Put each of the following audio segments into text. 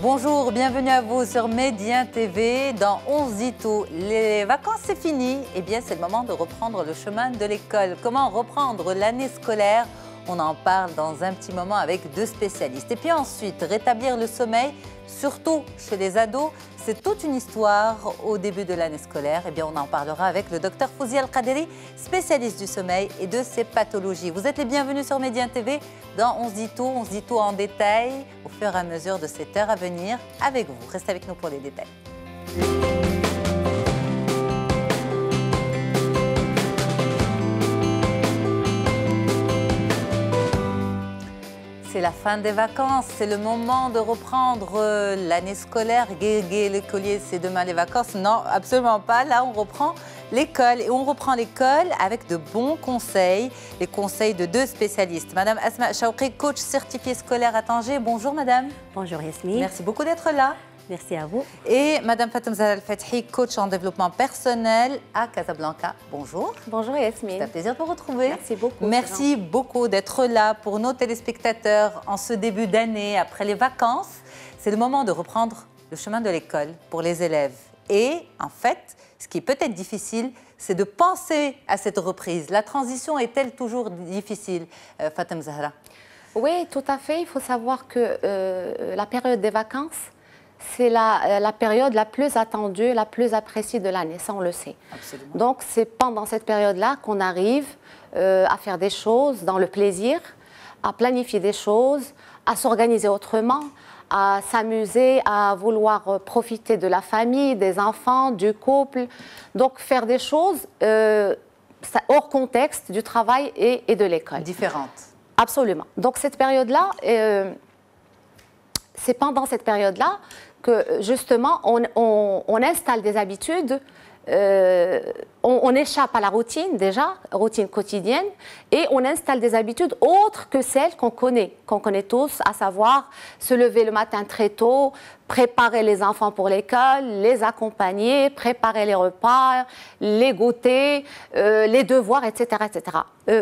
Bonjour, bienvenue à vous sur Médien TV. Dans 11 dit tout, les vacances c'est fini. Eh bien, c'est le moment de reprendre le chemin de l'école. Comment reprendre l'année scolaire? On en parle dans un petit moment avec deux spécialistes. Et puis ensuite, rétablir le sommeil, surtout chez les ados. C'est toute une histoire au début de l'année scolaire. Eh bien, on en parlera avec le docteur Fouzi Al-Qaderi, spécialiste du sommeil et de ses pathologies. Vous êtes les bienvenus sur Médien TV. Dans On se dit tout en détail au fur et à mesure de cette heure à venir avec vous. Restez avec nous pour les détails. C'est la fin des vacances, c'est le moment de reprendre l'année scolaire. Gué, l'écolier, c'est demain les vacances. Non, absolument pas. Là, on reprend l'école. Et on reprend l'école avec de bons conseils, les conseils de deux spécialistes. Madame Asma Chawqi, coach certifié scolaire à Tanger. Bonjour madame. Bonjour Yasmine. Merci beaucoup d'être là. Merci à vous. Et Madame Fatem Zahra Al-Fathi, coach en développement personnel à Casablanca. Bonjour. Bonjour Yasmine. C'est un plaisir de vous retrouver. Merci beaucoup. Merci beaucoup d'être là pour nos téléspectateurs en ce début d'année, après les vacances. C'est le moment de reprendre le chemin de l'école pour les élèves. Et en fait, ce qui est peut-être difficile, c'est de penser à cette reprise. La transition est-elle toujours difficile, Fatem Zahra? Oui, tout à fait. Il faut savoir que la période des vacances, c'est la période la plus attendue, la plus appréciée de l'année, ça on le sait. Absolument. Donc c'est pendant cette période-là qu'on arrive à faire des choses dans le plaisir, à planifier des choses, à s'organiser autrement, à s'amuser, à vouloir profiter de la famille, des enfants, du couple. Donc faire des choses hors contexte du travail et de l'école. Différentes. Absolument. Donc cette période-là, c'est pendant cette période-là que justement on installe des habitudes, on échappe à la routine déjà, routine quotidienne, et on installe des habitudes autres que celles qu'on connaît tous, à savoir se lever le matin très tôt, préparer les enfants pour l'école, les accompagner, préparer les repas, les goûter, les devoirs, etc. etc.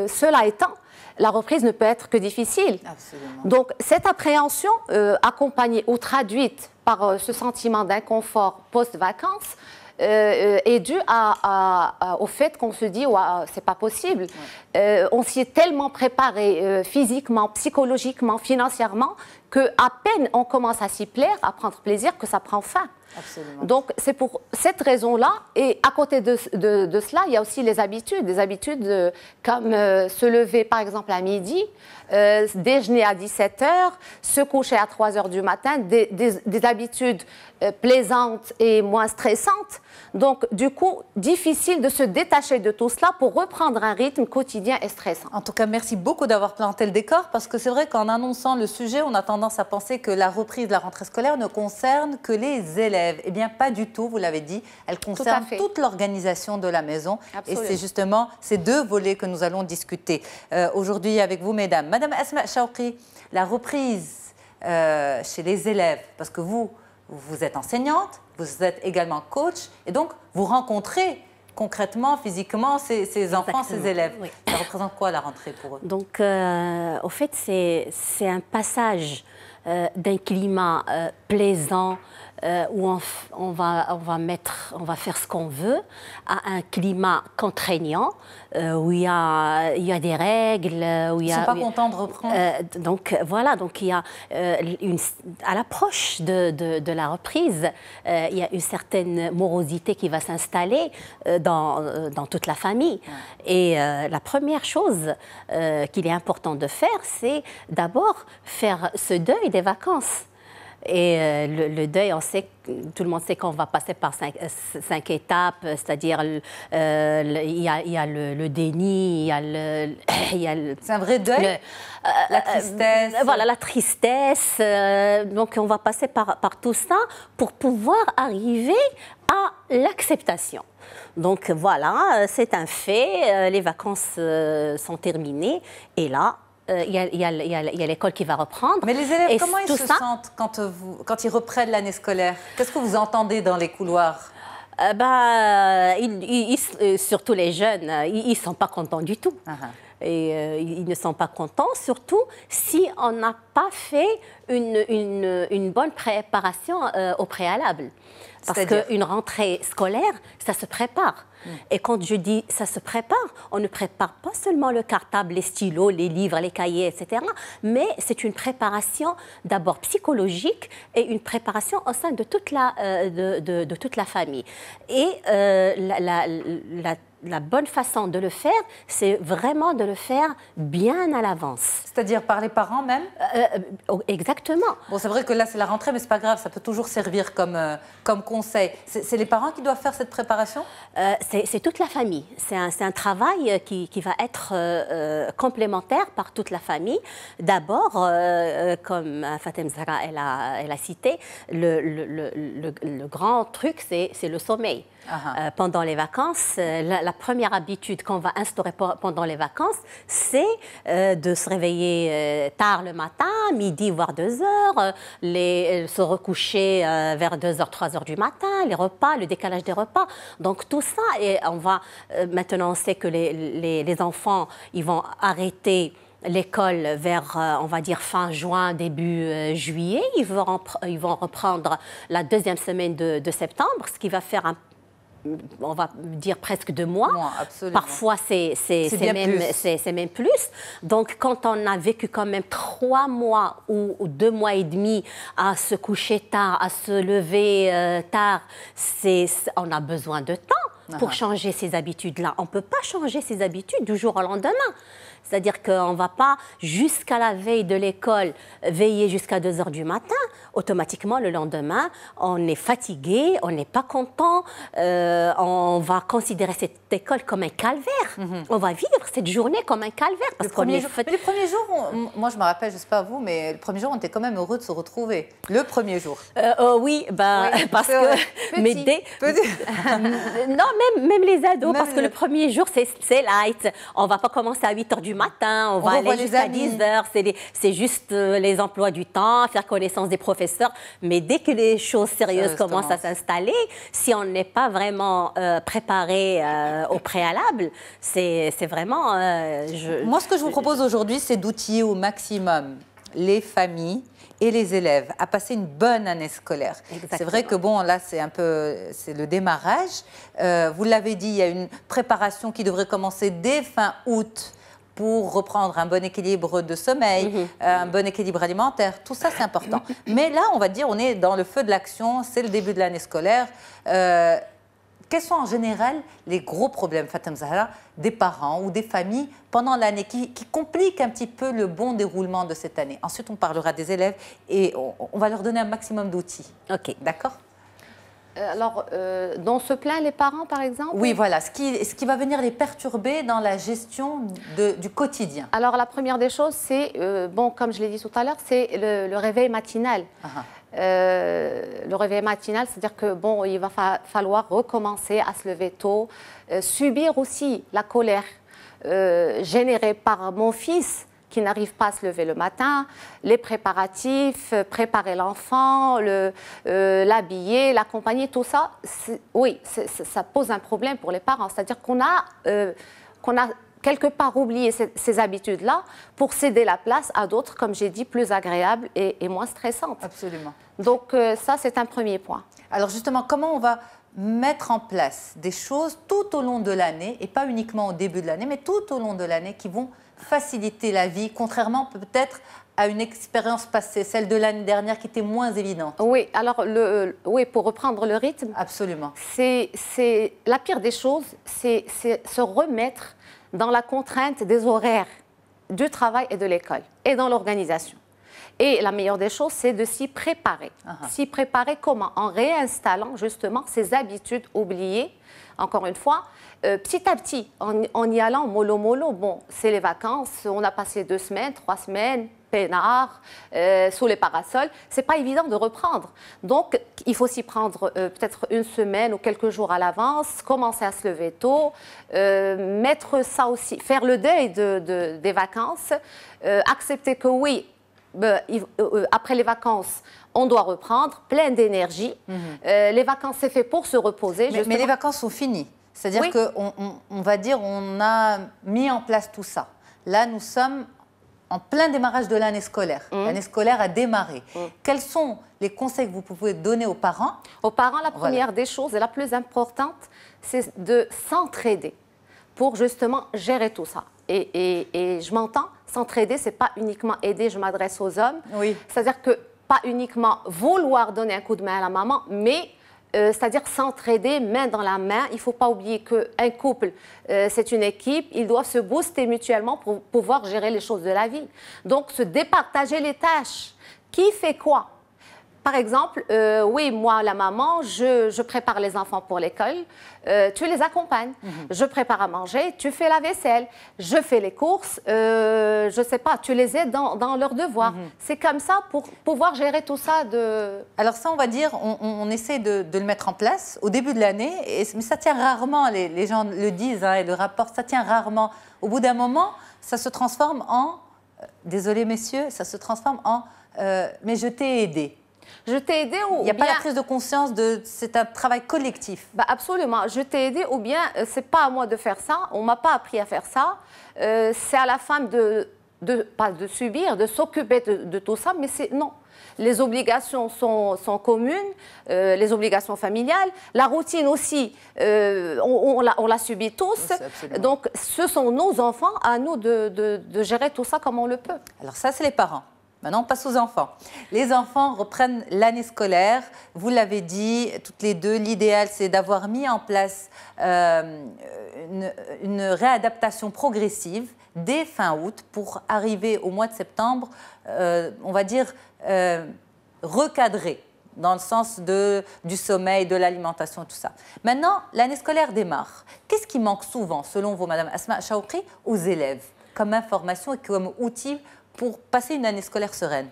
Cela étant, la reprise ne peut être que difficile. Absolument. Donc, cette appréhension, accompagnée ou traduite par ce sentiment d'inconfort post-vacances, est due au fait qu'on se dit c'est pas possible. Ouais. On s'y est tellement préparé physiquement, psychologiquement, financièrement, qu'à peine on commence à s'y plaire, à prendre plaisir, que ça prend fin. Absolument. Donc, c'est pour cette raison-là. Et à côté de cela, il y a aussi les habitudes. Des habitudes comme se lever, par exemple, à midi, déjeuner à 17h, se coucher à 3h du matin, des habitudes plaisantes et moins stressantes. Donc, du coup, difficile de se détacher de tout cela pour reprendre un rythme quotidien et stressant. En tout cas, merci beaucoup d'avoir planté le décor, parce que c'est vrai qu'en annonçant le sujet, on a tendance à penser que la reprise de la rentrée scolaire ne concerne que les élèves. Eh bien, pas du tout, vous l'avez dit. Elle concerne toute l'organisation de la maison. Absolument. Et c'est justement ces deux volets que nous allons discuter aujourd'hui avec vous, mesdames. Madame Asma Chawqi, la reprise chez les élèves, parce que vous êtes enseignante, vous êtes également coach, et donc vous rencontrez concrètement, physiquement, ces enfants, ces élèves. Oui. Ça représente quoi la rentrée pour eux? Donc, au fait, c'est un passage d'un climat plaisant, où on va faire ce qu'on veut, à un climat contraignant, où il y a des règles, où ils ne sont pas contents de reprendre. Donc voilà, donc il y a à l'approche de la reprise, il y a une certaine morosité qui va s'installer dans toute la famille. Ouais. Et la première chose qu'il est important de faire, c'est d'abord faire ce deuil des vacances. Et le deuil, tout le monde sait qu'on va passer par cinq étapes, c'est-à-dire il y a le déni, c'est un vrai deuil, la tristesse. Voilà, la tristesse. Donc on va passer par tout ça pour pouvoir arriver à l'acceptation. Donc voilà, c'est un fait, les vacances sont terminées et là, il y a l'école qui va reprendre. Mais les élèves, comment ils se sentent quand ils reprennent l'année scolaire? Qu'est-ce que vous entendez dans les couloirs? Surtout les jeunes, ils ne sont pas contents du tout. ils ne sont pas contents, surtout si on n'a pas fait une bonne préparation au préalable. Parce qu'une rentrée scolaire, ça se prépare. Et quand je dis ça se prépare, on ne prépare pas seulement le cartable, les stylos, les livres, les cahiers, etc. Mais c'est une préparation d'abord psychologique et une préparation au sein de toute la famille. Et la bonne façon de le faire, c'est vraiment de le faire bien à l'avance. C'est-à-dire par les parents même? Exactement. Bon, c'est vrai que là, c'est la rentrée, mais c'est pas grave, ça peut toujours servir comme conseil. C'est les parents qui doivent faire cette préparation? C'est toute la famille. C'est un travail qui va être complémentaire par toute la famille. D'abord, comme Fatem Zahra elle a cité, le grand truc, c'est le sommeil. Pendant les vacances, la première habitude qu'on va instaurer pendant les vacances, c'est de se réveiller tard le matin, midi, voire 2 heures, se recoucher vers 2 heures, 3 heures du matin, les repas, le décalage des repas. Donc tout ça, et maintenant on sait que les enfants, ils vont arrêter l'école vers, on va dire, fin juin, début juillet. Ils vont reprendre la 2e semaine de septembre, ce qui va faire on va dire presque 2 mois. Parfois, c'est même plus. Donc, quand on a vécu quand même 3 mois ou 2 mois et demi à se coucher tard, à se lever tard, on a besoin de temps pour changer ces habitudes-là. On ne peut pas changer ces habitudes du jour au lendemain. C'est-à-dire qu'on ne va pas, jusqu'à la veille de l'école, veiller jusqu'à 2 heures du matin. Automatiquement, le lendemain, on est fatigué, on n'est pas content, on va considérer cette école comme un calvaire. On va vivre cette journée comme un calvaire. Mais les premiers jours, moi je me rappelle, je ne sais pas vous, mais le premier jour, on était quand même heureux de se retrouver. Le premier jour. Oui, parce que... Non, même les ados, parce que le premier jour, c'est light. On ne va pas commencer à 8 heures du matin, on va aller jusqu'à 10 heures. C'est juste les emplois du temps, faire connaissance des professeurs. Mais dès que les choses sérieuses commencent à s'installer, si on n'est pas vraiment préparé au préalable, c'est vraiment... Moi, ce que je vous propose aujourd'hui, c'est d'outiller au maximum les familles et les élèves à passer une bonne année scolaire. C'est vrai que bon, là, c'est le démarrage. Vous l'avez dit, il y a une préparation qui devrait commencer dès fin août pour reprendre un bon équilibre de sommeil, un bon équilibre alimentaire. Tout ça, c'est important. Mais là, on va dire, on est dans le feu de l'action, c'est le début de l'année scolaire. Quels sont en général les gros problèmes, Fatem Zahra, des parents ou des familles pendant l'année qui compliquent un petit peu le bon déroulement de cette année? Ensuite, on parlera des élèves et on va leur donner un maximum d'outils. OK. D'accord? Alors, dont se plaignent les parents, par exemple? Oui, voilà, ce qui va venir les perturber dans la gestion du quotidien. Alors, la première des choses, c'est, comme je l'ai dit tout à l'heure, c'est le réveil matinal. Le réveil matinal, c'est-à-dire que il va falloir recommencer à se lever tôt, subir aussi la colère générée par mon fils qui n'arrive pas à se lever le matin, les préparatifs, préparer l'enfant, l'habiller, l'accompagner, tout ça, ça pose un problème pour les parents. C'est-à-dire qu'on a quelque part oublié ces habitudes-là pour céder la place à d'autres, comme j'ai dit, plus agréables et moins stressantes. Absolument. Donc ça, c'est un premier point. Alors justement, comment on va mettre en place des choses tout au long de l'année, et pas uniquement au début de l'année, mais tout au long de l'année, qui vont faciliter la vie, contrairement peut-être à une expérience passée, celle de l'année dernière qui était moins évidente? Oui, alors pour reprendre le rythme, absolument. C'est la pire des choses, c'est se remettre dans la contrainte des horaires du travail et de l'école et dans l'organisation. Et la meilleure des choses, c'est de s'y préparer. S'y préparer comment? En réinstallant justement ces habitudes oubliées, encore une fois, petit à petit, en y allant mollo. Bon, c'est les vacances, on a passé 2 semaines, 3 semaines, peinard, sous les parasols. C'est pas évident de reprendre. Donc, il faut s'y prendre peut-être 1 semaine ou quelques jours à l'avance, commencer à se lever tôt, mettre ça aussi, faire le deuil des vacances, accepter que oui, après les vacances, on doit reprendre, plein d'énergie. Les vacances, c'est fait pour se reposer. Mais les vacances sont finies. C'est-à-dire qu'on va dire on a mis en place tout ça. Là, nous sommes en plein démarrage de l'année scolaire. L'année scolaire a démarré. Quels sont les conseils que vous pouvez donner aux parents? Aux parents, la première des choses et la plus importante, c'est de s'entraider pour justement gérer tout ça. Et je m'entends, s'entraider, ce n'est pas uniquement aider, je m'adresse aux hommes. Oui. C'est-à-dire que pas uniquement vouloir donner un coup de main à la maman, mais c'est-à-dire s'entraider main dans la main. Il ne faut pas oublier qu'un couple, c'est une équipe. Ils doivent se booster mutuellement pour pouvoir gérer les choses de la vie. Donc, se départager les tâches. Qui fait quoi? Par exemple, oui, moi, la maman, je prépare les enfants pour l'école, tu les accompagnes. Je prépare à manger, tu fais la vaisselle, je fais les courses, je ne sais pas, tu les aides dans leurs devoirs. C'est comme ça pour pouvoir gérer tout ça. Alors ça, on va dire, on essaie de le mettre en place au début de l'année, mais ça tient rarement, les gens le disent, hein, et le rapport, ça tient rarement. Au bout d'un moment, ça se transforme en, désolé messieurs, ça se transforme en, mais je t'ai aidé. Je t'ai aidé ou bien... Il n'y a pas la prise de conscience de... C'est un travail collectif. Bah absolument. Je t'ai aidé ou bien c'est pas à moi de faire ça. On ne m'a pas appris à faire ça. C'est à la femme pas de subir, de s'occuper de tout ça. Mais non. Les obligations sont communes, les obligations familiales. La routine aussi, on la subit tous. Donc, ce sont nos enfants, à nous de gérer tout ça comme on le peut. Alors ça, c'est les parents. Maintenant, on passe aux enfants. Les enfants reprennent l'année scolaire. Vous l'avez dit, toutes les deux, l'idéal, c'est d'avoir mis en place une réadaptation progressive dès fin août pour arriver au mois de septembre, on va dire, recadré dans le sens du sommeil, de l'alimentation, tout ça. Maintenant, l'année scolaire démarre. Qu'est-ce qui manque souvent, selon vous, Madame Asma Chaoukri, aux élèves, comme information et comme outil pour passer une année scolaire sereine?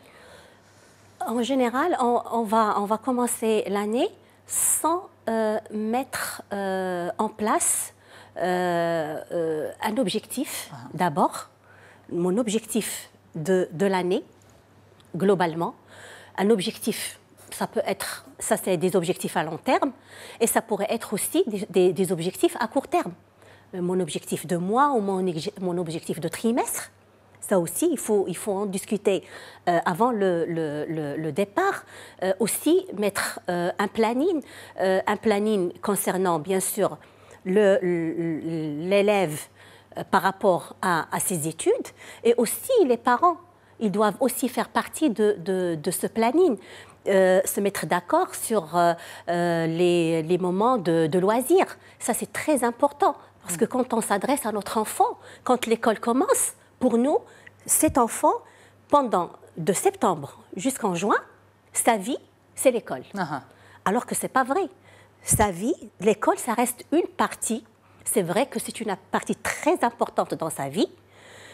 En général, on va commencer l'année sans mettre en place un objectif. D'abord, mon objectif de l'année, globalement, un objectif, ça peut être, ça c'est des objectifs à long terme, et ça pourrait être aussi des objectifs à court terme. Mon objectif de mois ou mon objectif de trimestre. Ça aussi, il faut en discuter avant le départ. Aussi, mettre un planning concernant, bien sûr, l'élève par rapport à ses études. Et aussi, les parents, ils doivent aussi faire partie de ce planning. Se mettre d'accord sur les moments de loisirs. Ça, c'est très important. Parce que quand on s'adresse à notre enfant, quand l'école commence, pour nous, cet enfant, de septembre jusqu'en juin, sa vie, c'est l'école. Alors que ce n'est pas vrai. Sa vie, l'école, ça reste une partie. C'est vrai que c'est une partie très importante dans sa vie,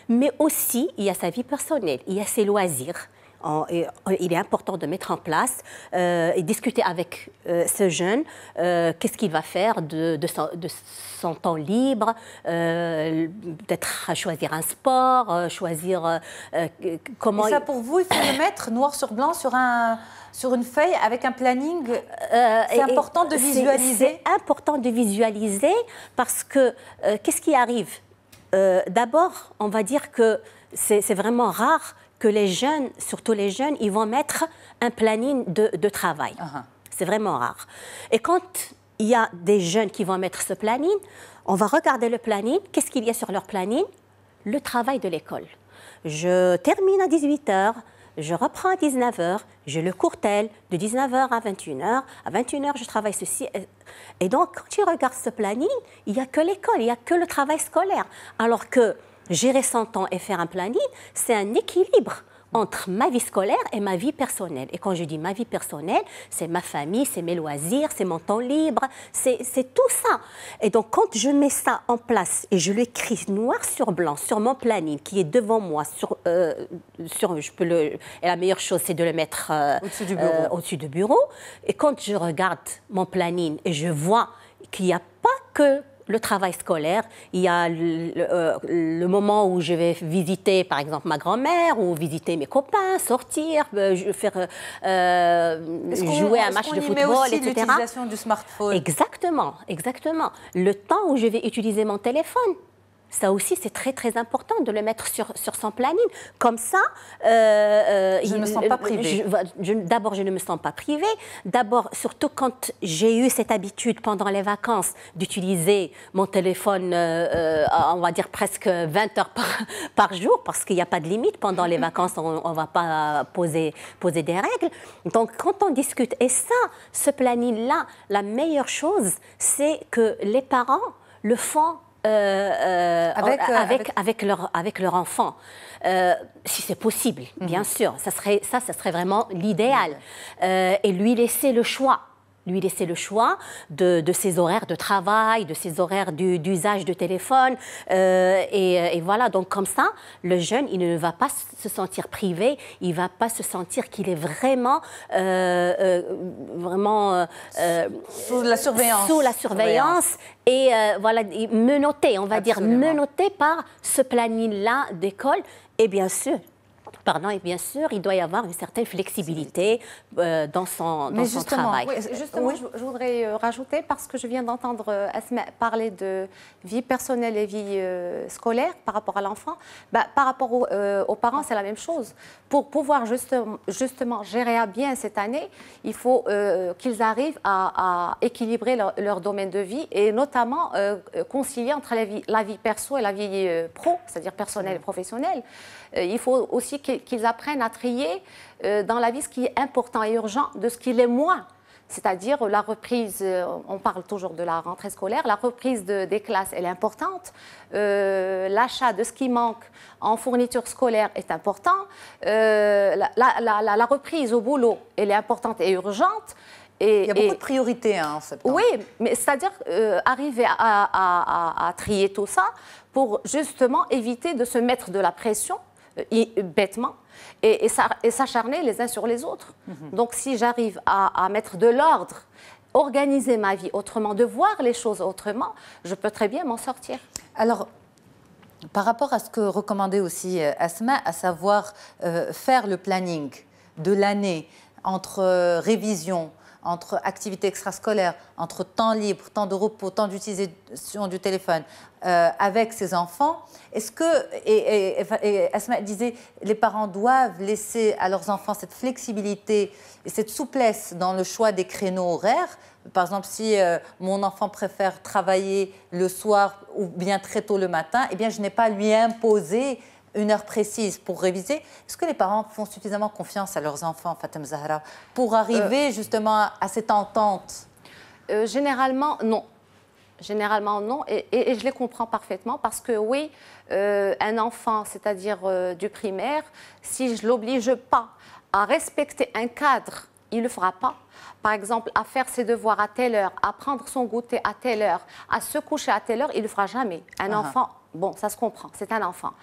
mais aussi, il y a sa vie personnelle, il y a ses loisirs. Il est important de mettre en place et discuter avec ce jeune, qu'est-ce qu'il va faire de son temps libre, peut-être choisir un sport, choisir comment... Et ça, pour vous, il faut le mettre noir sur blanc sur une feuille avec un planning. C'est important de visualiser. C'est important de visualiser parce que qu'est-ce qui arrive? D'abord, on va dire que c'est vraiment rare que les jeunes, surtout les jeunes, ils vont mettre un planning de travail. C'est vraiment rare. Et quand il y a des jeunes qui vont mettre ce planning, on va regarder le planning. Qu'est-ce qu'il y a sur leur planning? Le travail de l'école. Je termine à 18h, je reprends à 19h, j'ai le cours tel de 19h à 21h. À 21h, je travaille ceci. Et donc, quand tu regardes ce planning, il n'y a que l'école, il n'y a que le travail scolaire. Alors que gérer son temps et faire un planning, c'est un équilibre entre ma vie scolaire et ma vie personnelle. Et quand je dis ma vie personnelle, c'est ma famille, c'est mes loisirs, c'est mon temps libre, c'est tout ça. Et donc, quand je mets ça en place et je l'écris noir sur blanc sur mon planning qui est devant moi, et la meilleure chose, c'est de le mettre au-dessus du bureau. Et quand je regarde mon planning et je vois qu'il n'y a pas que le travail scolaire, il y a le moment où je vais visiter, par exemple, ma grand-mère ou visiter mes copains, sortir, faire jouer un match de football, aussi etc. L'utilisation du smartphone. Exactement, exactement. Le temps où je vais utiliser mon téléphone, Ça aussi, c'est très, très important de le mettre sur son planning. Comme ça... je ne me sens pas privée. D'abord, je ne me sens pas privée. D'abord, surtout quand j'ai eu cette habitude pendant les vacances d'utiliser mon téléphone, on va dire presque 20 heures par jour, parce qu'il n'y a pas de limite. Pendant les vacances, on ne va pas poser des règles. Donc, quand on discute, et ça, ce planning-là, la meilleure chose, c'est que les parents le font avec leur enfant. Si c'est possible, bien sûr. Ça serait vraiment l'idéal. Et lui laisser le choix. Lui laisser le choix de ses horaires de travail, de ses horaires d'usage de téléphone. Et voilà, donc comme ça, le jeune, il ne va pas se sentir privé, il ne va pas se sentir qu'il est vraiment sous la surveillance. Sous la surveillance. Et voilà, menotté, on va dire, menotté par ce planning-là d'école. Et bien sûr, il doit y avoir une certaine flexibilité dans son travail. Oui, justement, je voudrais rajouter, parce que je viens d'entendre Asma parler de vie personnelle et vie scolaire par rapport à l'enfant. Par rapport aux parents, c'est la même chose. Pour pouvoir justement gérer bien cette année, il faut qu'ils arrivent à équilibrer leur domaine de vie et notamment concilier entre la vie perso et la vie pro, c'est-à-dire personnelle et professionnelle. Il faut aussi qu'ils apprennent à trier dans la vie ce qui est important et urgent de ce qui l'est moins. C'est-à-dire la reprise, on parle toujours de la rentrée scolaire, la reprise des classes, elle est importante. L'achat de ce qui manque en fourniture scolaire est important. La reprise au boulot, elle est importante et urgente. Il y a beaucoup de priorités en septembre. Oui, mais c'est-à-dire arriver à trier tout ça pour justement éviter de se mettre de la pression bêtement et s'acharner les uns sur les autres. Donc si j'arrive à mettre de l'ordre, organiser ma vie autrement, de voir les choses autrement, je peux très bien m'en sortir. Alors, par rapport à ce que recommandait aussi Asma, à savoir faire le planning de l'année entre révision, entre activités extrascolaires, entre temps libre, temps de repos, temps d'utilisation du téléphone avec ses enfants, est-ce que, et Asma disait, les parents doivent laisser à leurs enfants cette flexibilité et cette souplesse dans le choix des créneaux horaires. Par exemple, si mon enfant préfère travailler le soir ou bien très tôt le matin, eh bien, je n'ai pas à lui imposer une heure précise pour réviser. Est-ce que les parents font suffisamment confiance à leurs enfants, Fatem Zahra, pour arriver justement à cette entente? Généralement, non. Généralement, non. Et je les comprends parfaitement parce que oui, un enfant, c'est-à-dire du primaire, si je ne l'oblige pas à respecter un cadre, il ne le fera pas. Par exemple, à faire ses devoirs à telle heure, à prendre son goûter à telle heure, à se coucher à telle heure, il ne le fera jamais. Un enfant, bon, ça se comprend, c'est un enfant.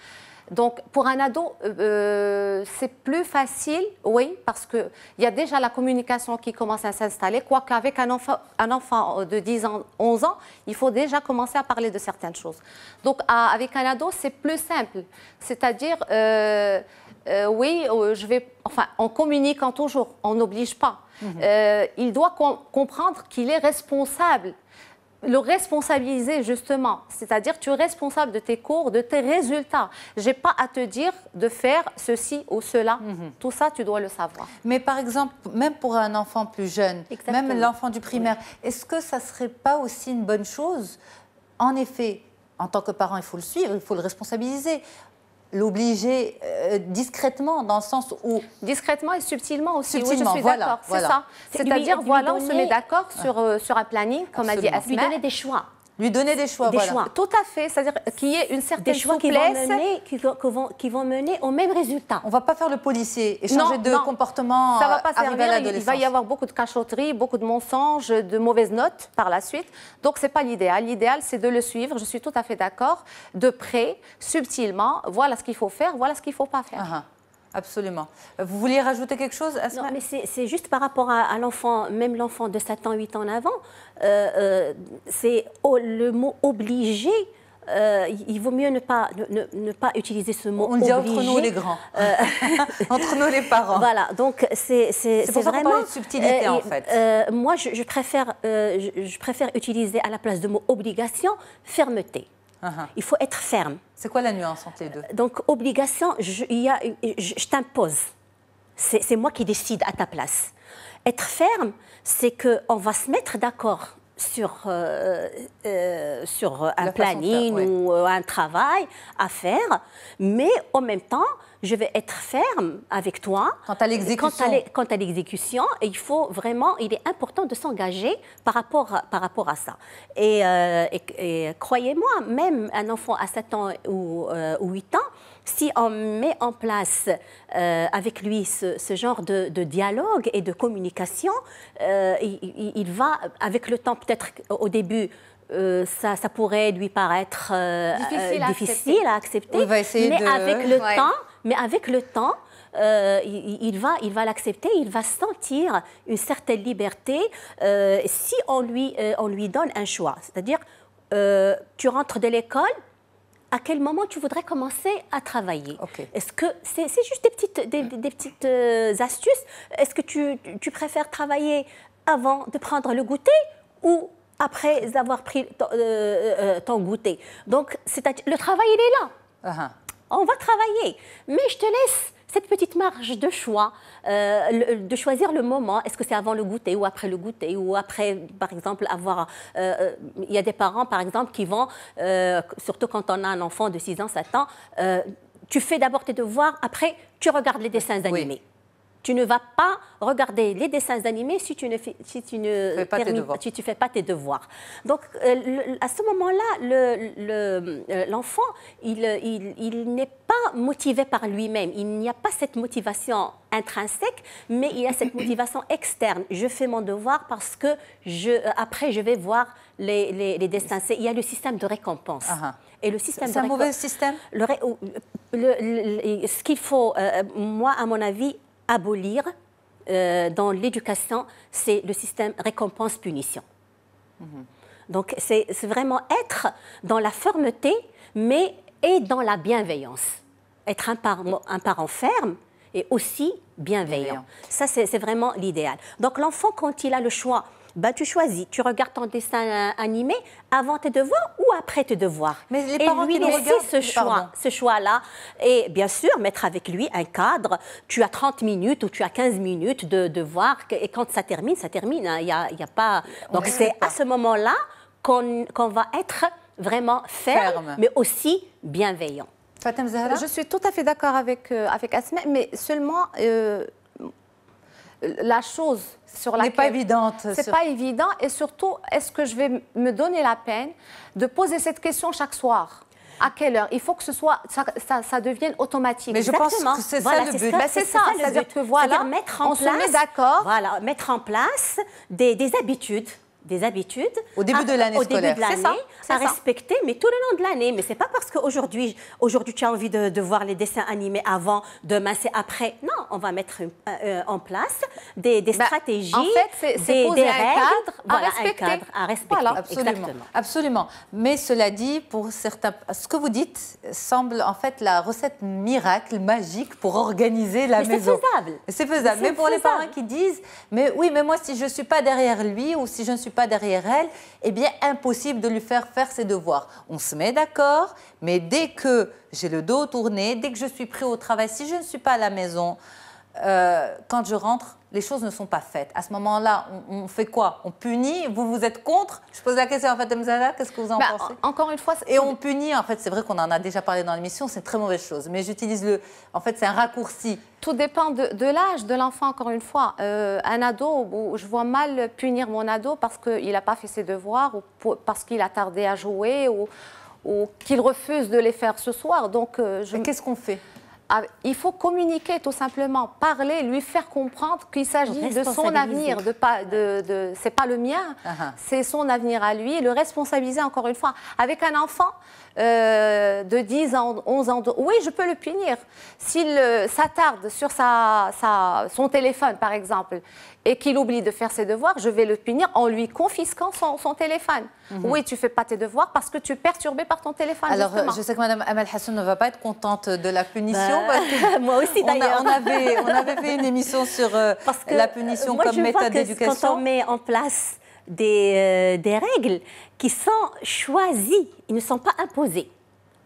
Donc, pour un ado, c'est plus facile, oui, parce qu'il y a déjà la communication qui commence à s'installer, quoique avec un enfant de 10 ans, 11 ans, il faut déjà commencer à parler de certaines choses. Donc, avec un ado, c'est plus simple. C'est-à-dire, oui, en communiquant toujours, on n'oblige pas. Il doit comprendre qu'il est responsable. Le responsabiliser justement, c'est-à-dire tu es responsable de tes cours, de tes résultats. Je n'ai pas à te dire de faire ceci ou cela. Tout ça, tu dois le savoir. Mais par exemple, même pour un enfant plus jeune, même l'enfant du primaire, est-ce que ça ne serait pas aussi une bonne chose? En effet, en tant que parent, il faut le suivre, il faut le responsabiliser. L'obliger discrètement, dans le sens où... Discrètement et subtilement aussi, subtilement, oui, je suis d'accord, c'est ça. C'est-à-dire, voilà, on se met d'accord sur un planning, comme a dit Asma. Lui donner des choix. Lui donner des choix, choix. Tout à fait, c'est-à-dire qu'il y ait une certaine choix souplesse. Qui vont mener au même résultat. On ne va pas faire le policier et changer de comportement. Ça ne va pas servir, à il va y avoir beaucoup de cachotteries, beaucoup de mensonges, de mauvaises notes par la suite. Donc, ce n'est pas l'idéal. L'idéal, c'est de le suivre, je suis tout à fait d'accord, de près, subtilement, voilà ce qu'il faut faire, voilà ce qu'il ne faut pas faire. Absolument. Vous vouliez rajouter quelque chose, Asma? Non, mais c'est juste par rapport à l'enfant, même l'enfant de 7 ans, 8 ans en avant, c'est le mot obligé. Il vaut mieux ne pas utiliser ce mot. On le dit entre nous les grands, entre nous les parents. Voilà, donc c'est pour ça qu'on parle de subtilité en fait. Moi, je préfère utiliser à la place de mot obligation, fermeté. Il faut être ferme. C'est quoi la nuance entre les deux? Donc, obligation, je t'impose. C'est moi qui décide à ta place. Être ferme, c'est qu'on va se mettre d'accord sur un planning ou un travail à faire, mais en même temps, je vais être ferme avec toi. Quant à l'exécution. Quant à l'exécution, il faut vraiment, il est important de s'engager par rapport à ça. Et croyez-moi, même un enfant à 7 ans ou 8 ans, si on met en place avec lui ce genre de dialogue et de communication, il va, avec le temps, peut-être au début, ça pourrait lui paraître difficile à accepter, il va essayer mais avec le temps, il va l'accepter, il va sentir une certaine liberté si on lui donne un choix. C'est-à-dire, tu rentres de l'école, à quel moment tu voudrais commencer à travailler? Est-ce que c'est juste des petites astuces? Est-ce que tu préfères travailler avant de prendre le goûter ou après avoir pris ton goûter? Donc, le travail, il est là. On va travailler, mais je te laisse cette petite marge de choix, de choisir le moment. Est-ce que c'est avant le goûter ou après le goûter ou après, par exemple, avoir... Il y a des parents, par exemple, qui vont, surtout quand on a un enfant de 6 ans, 7 ans, tu fais d'abord tes devoirs, après tu regardes les dessins animés. Tu ne vas pas regarder les dessins animés si tu ne fais pas tes devoirs. Donc, à ce moment-là, l'enfant, il n'est pas motivé par lui-même. Il n'y a pas cette motivation intrinsèque, mais il y a cette motivation externe. Je fais mon devoir parce que après, je vais voir les dessins. Il y a le système de récompense. Et le système c'est un mauvais système? Ce qu'il faut, moi, à mon avis, abolir dans l'éducation, c'est le système récompense-punition. Donc, c'est vraiment être dans la fermeté, et dans la bienveillance. Être un parent ferme et aussi bienveillant. Ça, c'est vraiment l'idéal. Donc, l'enfant, quand il a le choix, tu choisis, tu regardes ton dessin animé avant tes devoirs ou après tes devoirs. Mais les parents lui laisser ce choix-là. Et bien sûr, mettre avec lui un cadre. Tu as 30 minutes ou tu as 15 minutes de devoirs. Et quand ça termine, ça termine. Il y a pas... Donc, c'est à ce moment-là qu'on va être vraiment ferme, mais aussi bienveillant. Fatem Zahra? Je suis tout à fait d'accord avec Asma, mais seulement... la chose sur laquelle... n'est pas évidente. C'est pas évident. Et surtout, est-ce que je vais me donner la peine de poser cette question chaque soir? À quelle heure? Il faut que ça devienne automatique. Mais je pense que c'est ça le but. C'est ça, c'est-à-dire que voilà, on se met d'accord. Voilà, mettre en place des habitudes. Au début de l'année scolaire. À respecter, mais tout le long de l'année. Mais ce n'est pas parce qu'aujourd'hui tu as envie de voir les dessins animés avant, demain c'est après. Non, on va mettre en place des stratégies, en fait, c'est poser des un règles, cadre à respecter. Voilà, absolument. Mais cela dit, pour certains, ce que vous dites semble en fait la recette miracle, magique pour organiser la maison. C'est faisable. Mais pour les parents qui disent, mais moi si je ne suis pas derrière lui ou si je ne suis pas derrière elle, eh bien impossible de lui faire ses devoirs. On se met d'accord, mais dès que j'ai le dos tourné, dès que je suis pris au travail, si je ne suis pas à la maison, quand je rentre, les choses ne sont pas faites. À ce moment-là, on fait quoi? On punit? Vous êtes contre? Je pose la question à Fatem Zahra, qu'est-ce que vous en pensez? Encore une fois... Et on punit, en fait, c'est vrai qu'on en a déjà parlé dans l'émission, c'est une très mauvaise chose, mais j'utilise en fait, c'est un raccourci. Tout dépend de l'âge de l'enfant, encore une fois. Un ado, je vois mal punir mon ado parce qu'il n'a pas fait ses devoirs ou parce qu'il a tardé à jouer ou qu'il refuse de les faire ce soir. Donc, qu'est-ce qu'on fait? Il faut communiquer tout simplement, parler, lui faire comprendre qu'il s'agit de son avenir, c'est pas le mien, c'est son avenir à lui, le responsabiliser encore une fois. Avec un enfant de 10 ans, 11 ans, oui, je peux le punir. S'il s'attarde sur son téléphone, par exemple, et qu'il oublie de faire ses devoirs, je vais le punir en lui confisquant son téléphone. Oui, tu ne fais pas tes devoirs parce que tu es perturbé par ton téléphone. Alors, je sais que Mme Amal Hassoun ne va pas être contente de la punition. Moi aussi, d'ailleurs. On avait fait une émission sur la punition comme méthode d'éducation. Quand on met en place des règles qui sont choisies, ils ne sont pas imposés.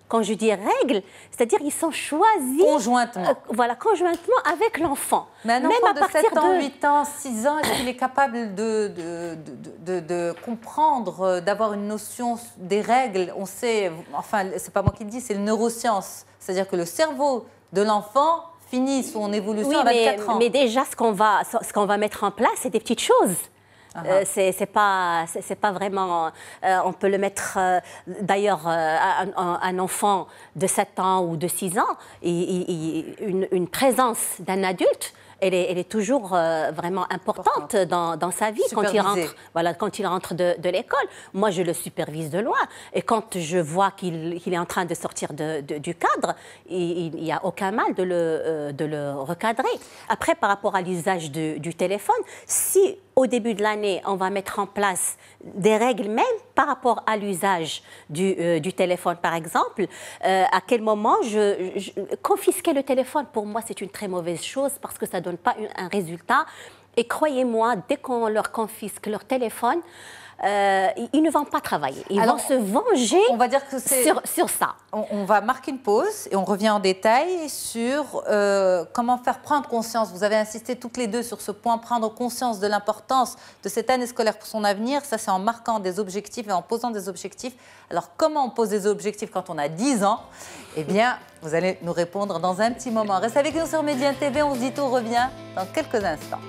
Quand je dis règles, c'est-à-dire ils sont choisis conjointement. Voilà, conjointement avec l'enfant. Mais un enfant de 7 ans, 8 ans, 6 ans, est-ce qu'il est capable de comprendre, d'avoir une notion des règles? On sait, enfin, c'est pas moi qui le dis, c'est le neurosciences. C'est-à-dire que le cerveau de l'enfant finit son évolution à 24 ans. Mais déjà, ce qu'on va mettre en place, c'est des petites choses. C'est pas vraiment. On peut le mettre. D'ailleurs, un enfant de 7 ans ou de 6 ans, une présence d'un adulte, elle est toujours vraiment importante dans sa vie quand il rentre de l'école. Moi, je le supervise de loin. Et quand je vois qu'il est en train de sortir du cadre, il n'y a aucun mal de le recadrer. Après, par rapport à l'usage du téléphone, si au début de l'année, on va mettre en place des règles, même par rapport à l'usage du téléphone, par exemple. À quel moment confisquer le téléphone, pour moi, c'est une très mauvaise chose parce que ça ne donne pas un résultat. Et croyez-moi, dès qu'on leur confisque leur téléphone, ils ne vont pas travailler. Ils vont se venger on va dire que sur ça. On va marquer une pause et on revient en détail sur comment faire prendre conscience. Vous avez insisté toutes les deux sur ce point, prendre conscience de l'importance de cette année scolaire pour son avenir. Ça, c'est en marquant des objectifs et en posant des objectifs. Alors, comment on pose des objectifs quand on a 10 ans? Eh bien, vous allez nous répondre dans un petit moment. Restez avec nous sur Média TV. On se dit tout revient dans quelques instants.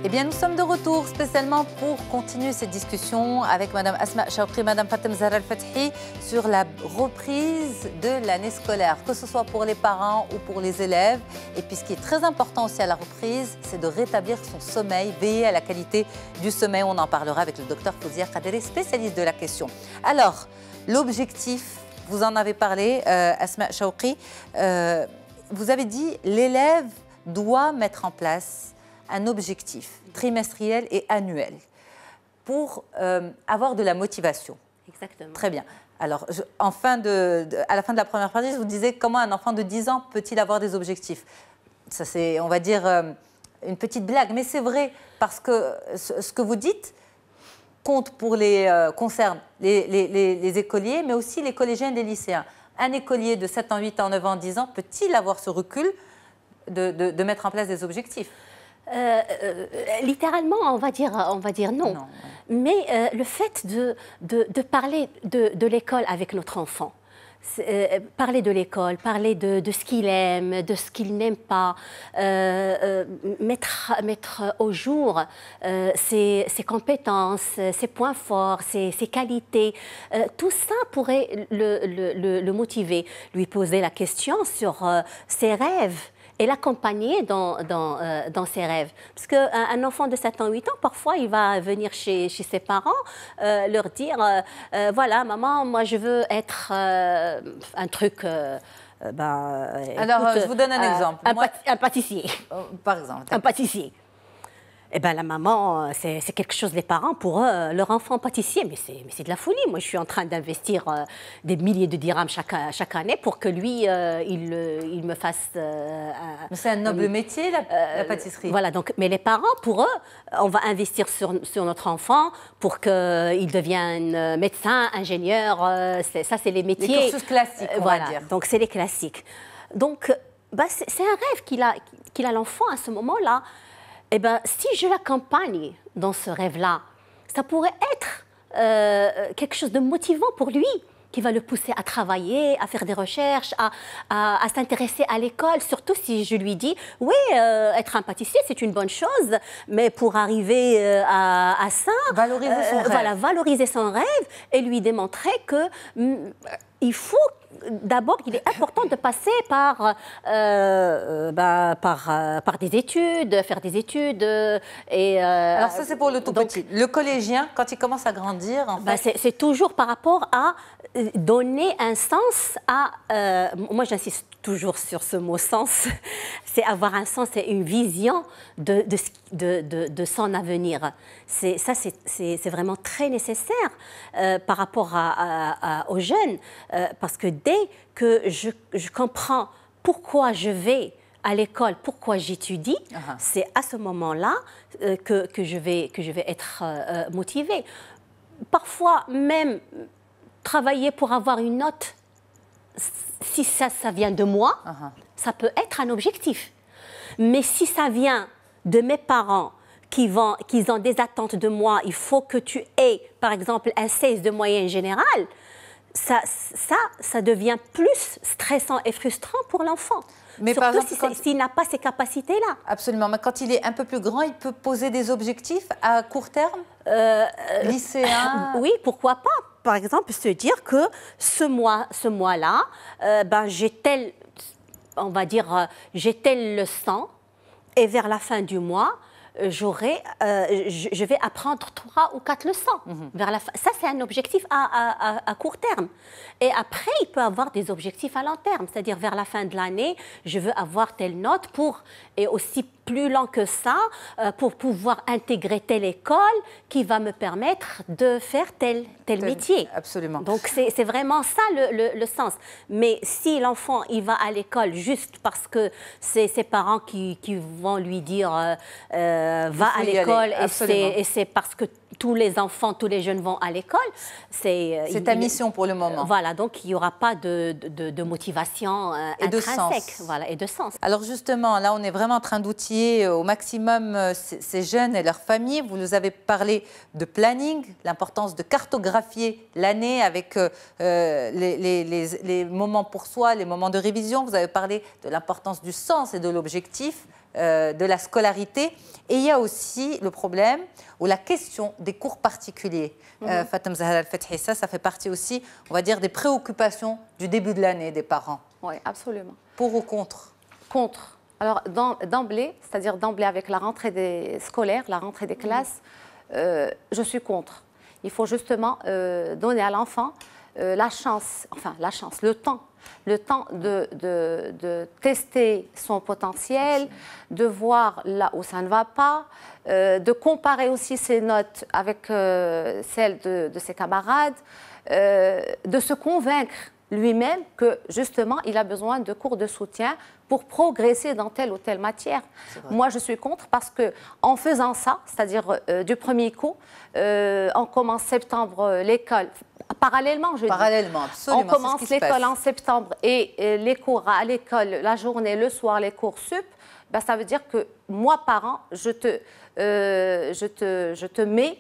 Eh bien, nous sommes de retour spécialement pour continuer cette discussion avec Mme Asma Chawqi, Mme Fatem Zahra Al-Fathi sur la reprise de l'année scolaire, que ce soit pour les parents ou pour les élèves. Et puis, ce qui est très important aussi à la reprise, c'est de rétablir son sommeil, veiller à la qualité du sommeil. On en parlera avec le docteur Fouzia Kaderi, spécialiste de la question. Alors, l'objectif, vous en avez parlé, Asma Chawqi, vous avez dit l'élève doit mettre en place un objectif trimestriel et annuel pour avoir de la motivation. Exactement. Très bien. Alors, à la fin de la première partie, je vous disais comment un enfant de 10 ans peut-il avoir des objectifs. Ça, c'est, on va dire, une petite blague, mais c'est vrai, parce que ce que vous dites concerne les écoliers, mais aussi les collégiens et les lycéens. Un écolier de 7 ans, 8 ans, 9 ans, 10 ans, peut-il avoir ce recul de mettre en place des objectifs? Littéralement, on va dire non. Non. Mais le fait de parler de l'école avec notre enfant, parler de l'école, parler de ce qu'il aime, de ce qu'il n'aime pas, mettre au jour ses compétences, ses points forts, ses qualités, tout ça pourrait le motiver, lui poser la question sur ses rêves et l'accompagner dans ses rêves. Parce qu'un enfant de 7 ans, 8 ans, parfois, il va venir chez ses parents, leur dire voilà, maman, moi, je veux être un truc... Alors, écoute, je vous donne un exemple. Un pâtissier. Par exemple. Un pâtissier. Eh bien, la maman, c'est quelque chose, les parents, pour eux, leur enfant pâtissier, mais c'est de la folie. Moi, je suis en train d'investir des milliers de dirhams chaque année pour que lui, il me fasse... mais c'est un noble métier, la pâtisserie. Voilà, donc, mais les parents, pour eux, on va investir sur notre enfant pour qu'il devienne médecin, ingénieur. Ça, c'est les métiers... Les cursus classiques, on va dire. Donc, c'est les classiques. Donc, c'est un rêve qu'il a l'enfant à ce moment-là. Eh bien, si je l'accompagne dans ce rêve-là, ça pourrait être quelque chose de motivant pour lui, qui va le pousser à travailler, à faire des recherches, à s'intéresser à l'école, surtout si je lui dis, oui, être un pâtissier, c'est une bonne chose, mais pour arriver à ça... Valoriser son rêve. Voilà, valoriser son rêve et lui démontrer que... il faut d'abord, il est important de passer par des études, faire des études. Alors ça, c'est pour le tout petit. Le collégien, quand il commence à grandir, en fait... c'est toujours par rapport à donner un sens à... moi, j'insiste toujours sur ce mot sens, c'est avoir un sens et une vision de son avenir. C'est vraiment très nécessaire par rapport aux jeunes, parce que dès que je comprends pourquoi je vais à l'école, pourquoi j'étudie, c'est à ce moment-là que je vais être motivée. Parfois même travailler pour avoir une note, si ça vient de moi, ça peut être un objectif. Mais si ça vient de mes parents qui ont des attentes de moi, il faut que tu aies, par exemple, un 16 de moyenne générale, ça devient plus stressant et frustrant pour l'enfant. Mais surtout s'il n'a pas ces capacités-là. Absolument. Mais quand il est un peu plus grand, il peut poser des objectifs à court terme, lycéen. Oui, pourquoi pas. Par exemple, se dire que ce mois-là, j'ai telle leçon, et vers la fin du mois, je vais apprendre 3 ou 4 leçons. Vers la fin. Ça, c'est un objectif à court terme. Et après, il peut avoir des objectifs à long terme. C'est-à-dire, vers la fin de l'année, je veux avoir telle note et aussi plus long que ça, pour pouvoir intégrer telle école qui va me permettre de faire tel métier. Absolument. Donc, c'est vraiment ça le sens. Mais si l'enfant, il va à l'école juste parce que c'est ses parents qui vont lui dire va à l'école et c'est parce que tous les enfants, tous les jeunes vont à l'école. C'est ta mission pour le moment. Voilà, donc il n'y aura pas de motivation intrinsèque et de sens. Alors justement, là, on est vraiment en train d'outiller au maximum ces jeunes et leurs familles. Vous nous avez parlé de planning, l'importance de cartographier l'année avec les moments pour soi, les moments de révision. Vous avez parlé de l'importance du sens et de l'objectif, de la scolarité. Et il y a aussi le problème ou la question des cours particuliers. Fatem Zahra Al-Fethi, ça fait partie aussi, on va dire, des préoccupations du début de l'année des parents. Oui, absolument. Pour ou contre? Contre. Alors, d'emblée, c'est-à-dire d'emblée avec la rentrée des scolaires, la rentrée des classes, je suis contre. Il faut justement donner à l'enfant le temps de tester son potentiel, de voir là où ça ne va pas, de comparer aussi ses notes avec celles de ses camarades, de se convaincre lui-même que justement il a besoin de cours de soutien pour progresser dans telle ou telle matière. Moi, je suis contre parce qu'en faisant ça, c'est-à-dire du premier coup, on commence septembre l'école. Parallèlement, absolument. On commence l'école en septembre et les cours à l'école, la journée, le soir, les cours sup. Ça veut dire que moi, parent, je te mets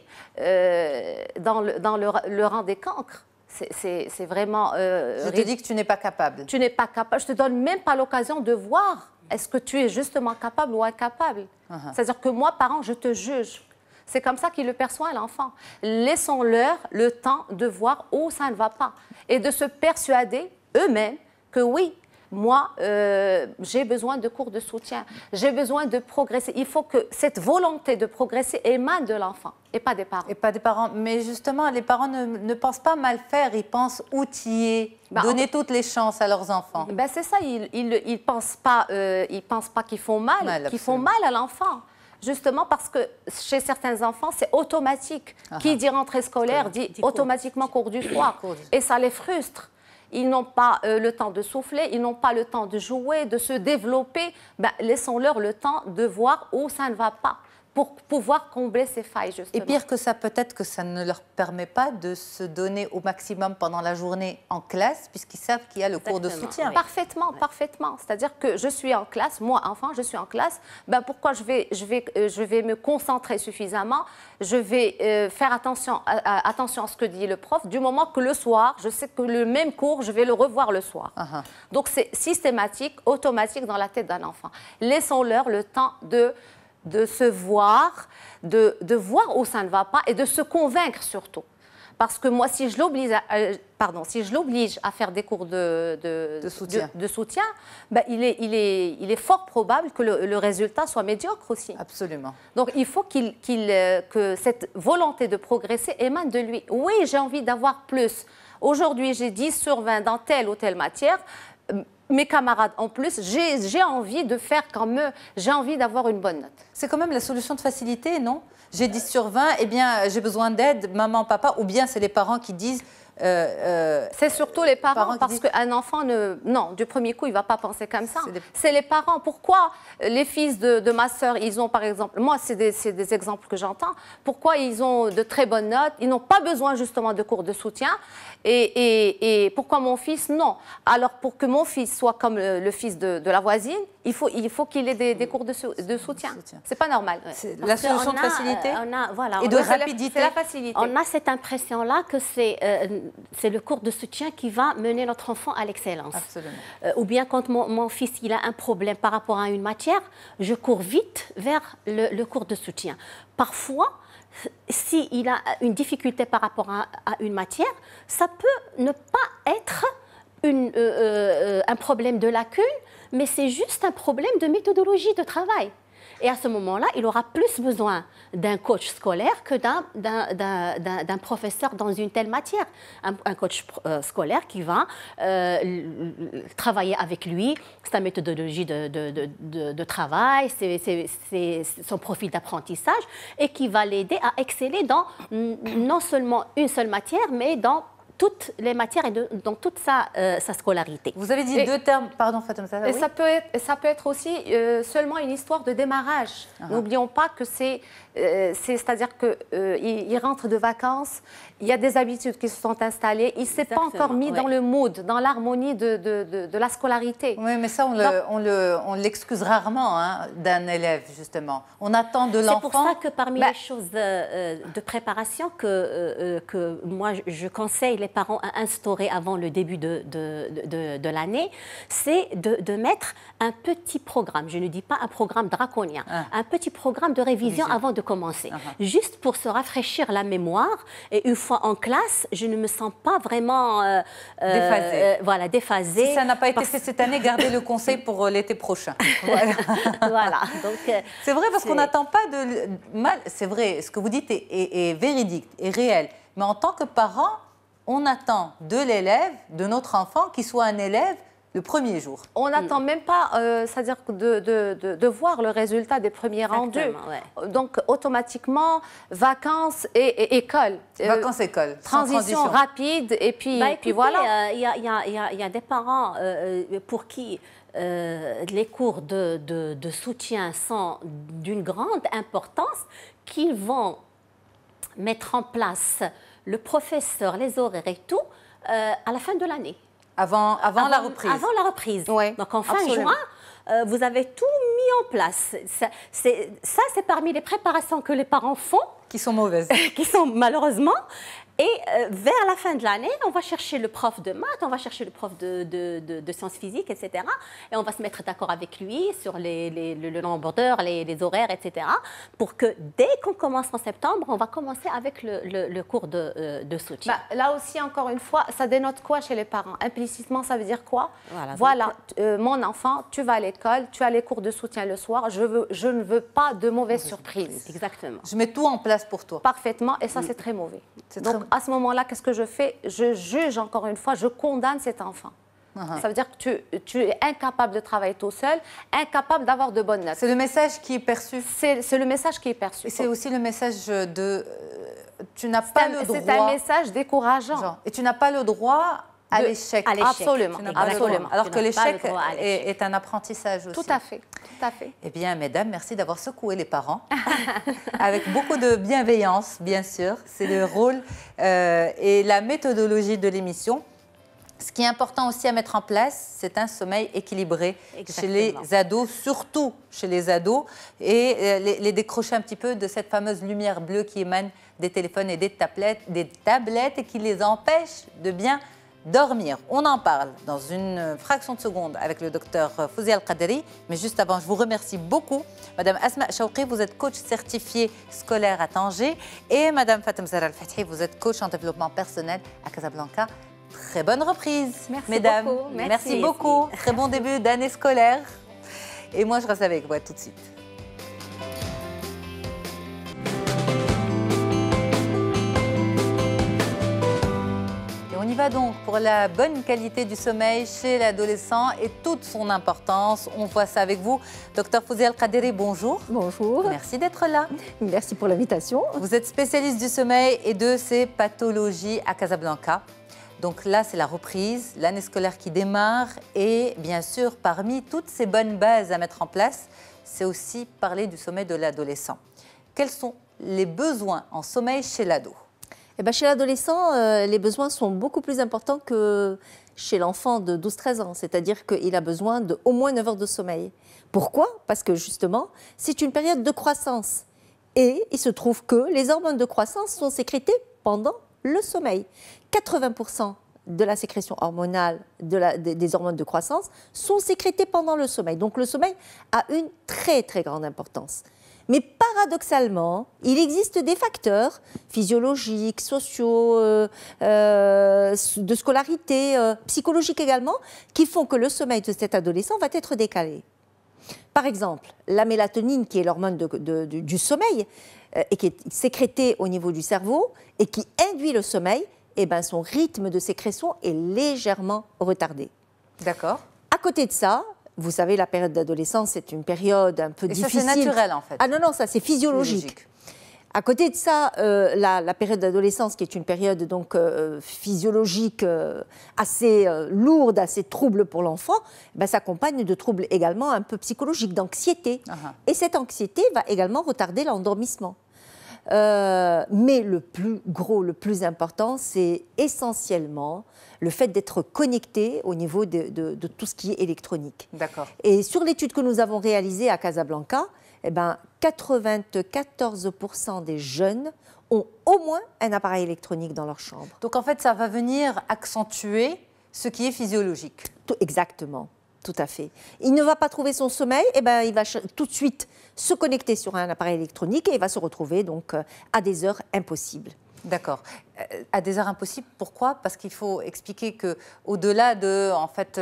dans le rang des cancres. C'est vraiment... je te dis que tu n'es pas capable. Tu n'es pas capable. Je ne te donne même pas l'occasion de voir est-ce que tu es justement capable ou incapable. C'est-à-dire que moi, parent, je te juge. C'est comme ça qu'il le perçoit, l'enfant. Laissons-leur le temps de voir où ça ne va pas et de se persuader eux-mêmes que oui, moi, j'ai besoin de cours de soutien, j'ai besoin de progresser. Il faut que cette volonté de progresser émane de l'enfant et pas des parents. Et pas des parents. Mais justement, les parents ne pensent pas mal faire, ils pensent outiller, donner toutes les chances à leurs enfants. C'est ça, ils ne pensent pas qu'ils font mal, qu'ils font mal à l'enfant. Justement parce que chez certains enfants, c'est automatique. Qui dit rentrée scolaire dit automatiquement cours du soir. Et ça les frustre. Ils n'ont pas le temps de souffler, ils n'ont pas le temps de jouer, de se développer. Laissons-leur le temps de voir où ça ne va pas pour pouvoir combler ces failles, justement. Et pire que ça, peut-être que ça ne leur permet pas de se donner au maximum pendant la journée en classe, puisqu'ils savent qu'il y a le cours de soutien. Parfaitement, parfaitement. C'est-à-dire que je suis en classe, moi, enfant, je suis en classe, pourquoi je vais me concentrer suffisamment, je vais faire attention à ce que dit le prof, du moment que le soir, je sais que le même cours, je vais le revoir le soir. Donc c'est systématique, automatique dans la tête d'un enfant. Laissons-leur le temps de se voir, de voir où ça ne va pas et de se convaincre surtout. Parce que moi, si je l'oblige à faire des cours de soutien, il est fort probable que le résultat soit médiocre aussi. Absolument. Donc, il faut que cette volonté de progresser émane de lui. Oui, j'ai envie d'avoir plus. Aujourd'hui, j'ai 10 sur 20 dans telle ou telle matière. mes camarades en plus, j'ai envie de faire comme eux, j'ai envie d'avoir une bonne note. C'est quand même la solution de facilité, non? J'ai 10 sur 20, eh bien, j'ai besoin d'aide, maman, papa, ou bien c'est les parents qui disent... c'est surtout les parents parce qu'un enfant, non, du premier coup, il ne va pas penser comme ça. C'est les parents. Pourquoi les fils de ma sœur, ils ont par exemple, moi c'est des exemples que j'entends, pourquoi ils ont de très bonnes notes, ils n'ont pas besoin justement de cours de soutien et pourquoi mon fils, non. Alors pour que mon fils soit comme le fils de la voisine, il faut qu'il ait des cours de soutien. C'est pas normal. C'est la solution de facilité voilà, et de rapidité. C'est la facilité. On a cette impression-là que c'est le cours de soutien qui va mener notre enfant à l'excellence. Absolument. Ou bien quand mon fils il a un problème par rapport à une matière, je cours vite vers le cours de soutien. Parfois, s'il a une difficulté par rapport à une matière, ça peut ne pas être un problème de lacune, mais c'est juste un problème de méthodologie de travail. Et à ce moment-là, il aura plus besoin d'un coach scolaire que d'un professeur dans une telle matière. Un coach scolaire qui va travailler avec lui, sa méthodologie de travail, son profil d'apprentissage, et qui va l'aider à exceller dans non seulement une seule matière, mais dans toutes les matières et dans toute sa scolarité. Vous avez dit deux termes, pardon Fatoumata Zahra, et oui. ça peut être aussi seulement une histoire de démarrage. N'oublions pas que c'est-à-dire qu'il rentre de vacances, il y a des habitudes qui se sont installées, il ne s'est pas encore mis dans le mood, dans l'harmonie de la scolarité. Oui, mais ça, on l'excuse rarement d'un élève, justement. On attend de l'enfant... C'est pour ça que parmi les choses de préparation que moi, je conseille les parents à instaurer avant le début de l'année, c'est de mettre un petit programme. Je ne dis pas un programme draconien, un petit programme de révision avant de commencer. Juste pour se rafraîchir la mémoire. Et une fois en classe, je ne me sens pas vraiment déphasée. Voilà, déphasée. Si ça n'a pas été fait cette année, gardez le conseil pour l'été prochain. Voilà. Voilà. C'est vrai parce qu'on n'attend pas de mal. C'est vrai, ce que vous dites est véridique, est réel. Mais en tant que parent, on attend de l'élève, de notre enfant, qu'il soit un élève le premier jour. On n'attend même pas, c'est-à-dire de voir le résultat des premiers rendus. Ouais. Donc, automatiquement, vacances et école. Vacances, école. Transition rapide, et puis, Écoutez, voilà. Il y a des parents pour qui les cours de soutien sont d'une grande importance, qu'ils vont mettre en place le professeur, les horaires et tout, à la fin de l'année. Avant la reprise. Avant la reprise. Ouais, donc en fin absolument. juin, vous avez tout mis en place. Ça, c'est parmi les préparations que les parents font. Qui sont mauvaises. Qui sont malheureusement. Et vers la fin de l'année, on va chercher le prof de maths, on va chercher le prof de sciences physiques, etc. Et on va se mettre d'accord avec lui sur le nombre d'heures, les horaires, etc. Pour que dès qu'on commence en septembre, on va commencer avec le cours de soutien. Là aussi, encore une fois, ça dénote quoi chez les parents? Implicitement, ça veut dire quoi? Voilà, mon enfant, tu vas à l'école, tu as les cours de soutien le soir, je ne veux pas de mauvaises surprises. Exactement. Je mets tout en place pour toi. Parfaitement, et ça, c'est très mauvais. Donc, à ce moment-là, qu'est-ce que je fais? Je juge, encore une fois, je condamne cet enfant. Ça veut dire que tu es incapable de travailler tout seul, incapable d'avoir de bonnes notes. C'est le message qui est perçu. C'est le message qui est perçu. Et c'est aussi le message de... tu n'as pas le droit... C'est un message décourageant. Et tu n'as pas le droit à l'échec. Absolument. Absolument. Alors que l'échec est un apprentissage aussi. Tout à fait. Tout à fait. Eh bien, mesdames, merci d'avoir secoué les parents. Avec beaucoup de bienveillance, bien sûr. C'est le rôle et la méthodologie de l'émission. Ce qui est important aussi à mettre en place, c'est un sommeil équilibré chez les ados, surtout chez les ados, et les décrocher un petit peu de cette fameuse lumière bleue qui émane des téléphones et des tablettes et qui les empêche de bien dormir. On en parle dans une fraction de seconde avec le docteur Fouzia Al-Qaderi. Mais juste avant, je vous remercie beaucoup. Madame Asma Chawqi, vous êtes coach certifié scolaire à Tanger. Et Madame Fatoumata Zahra Al-Fathi, vous êtes coach en développement personnel à Casablanca. Très bonne reprise, mesdames. Beaucoup. Merci beaucoup. Très bon début d'année scolaire. Et moi, je reste avec vous tout de suite. Et on y va donc pour la bonne qualité du sommeil chez l'adolescent et toute son importance. On voit ça avec vous. Docteur Fouzia El-Kaderi, bonjour. Bonjour. Merci d'être là. Merci pour l'invitation. Vous êtes spécialiste du sommeil et de ses pathologies à Casablanca. Donc là, c'est la reprise, l'année scolaire qui démarre et bien sûr, parmi toutes ces bonnes bases à mettre en place, c'est aussi parler du sommeil de l'adolescent. Quels sont les besoins en sommeil chez l'ado? Eh bien, chez l'adolescent, les besoins sont beaucoup plus importants que chez l'enfant de 12-13 ans. C'est-à-dire qu'il a besoin d'au moins 9 heures de sommeil. Pourquoi? Parce que justement, c'est une période de croissance. Et il se trouve que les hormones de croissance sont sécrétées pendant le sommeil. 80% de la sécrétion hormonale des hormones de croissance sont sécrétées pendant le sommeil. Donc le sommeil a une très très grande importance. Mais paradoxalement, il existe des facteurs physiologiques, sociaux, de scolarité, psychologiques également, qui font que le sommeil de cet adolescent va être décalé. Par exemple, la mélatonine, qui est l'hormone du sommeil, et qui est sécrétée au niveau du cerveau, et qui induit le sommeil, eh ben, son rythme de sécrétion est légèrement retardé. D'accord. À côté de ça, vous savez, la période d'adolescence, c'est une période un peu difficile. Ça, c'est naturel, en fait. Ah non, non, ça, c'est physiologique. À côté de ça, la période d'adolescence, qui est une période donc, physiologique assez lourde, assez trouble pour l'enfant, ben, s'accompagne de troubles également un peu psychologiques, d'anxiété. Et cette anxiété va également retarder l'endormissement. Mais le plus gros, le plus important, c'est essentiellement le fait d'être connecté au niveau de tout ce qui est électronique. D'accord. Et sur l'étude que nous avons réalisée à Casablanca, eh ben, 94% des jeunes ont au moins un appareil électronique dans leur chambre. Donc en fait, ça va venir accentuer ce qui est physiologique. Exactement. Tout à fait. Il ne va pas trouver son sommeil, et ben il va tout de suite se connecter sur un appareil électronique et il va se retrouver donc à des heures impossibles. D'accord. À des heures impossibles, pourquoi? Parce qu'il faut expliquer que au-delà de en fait,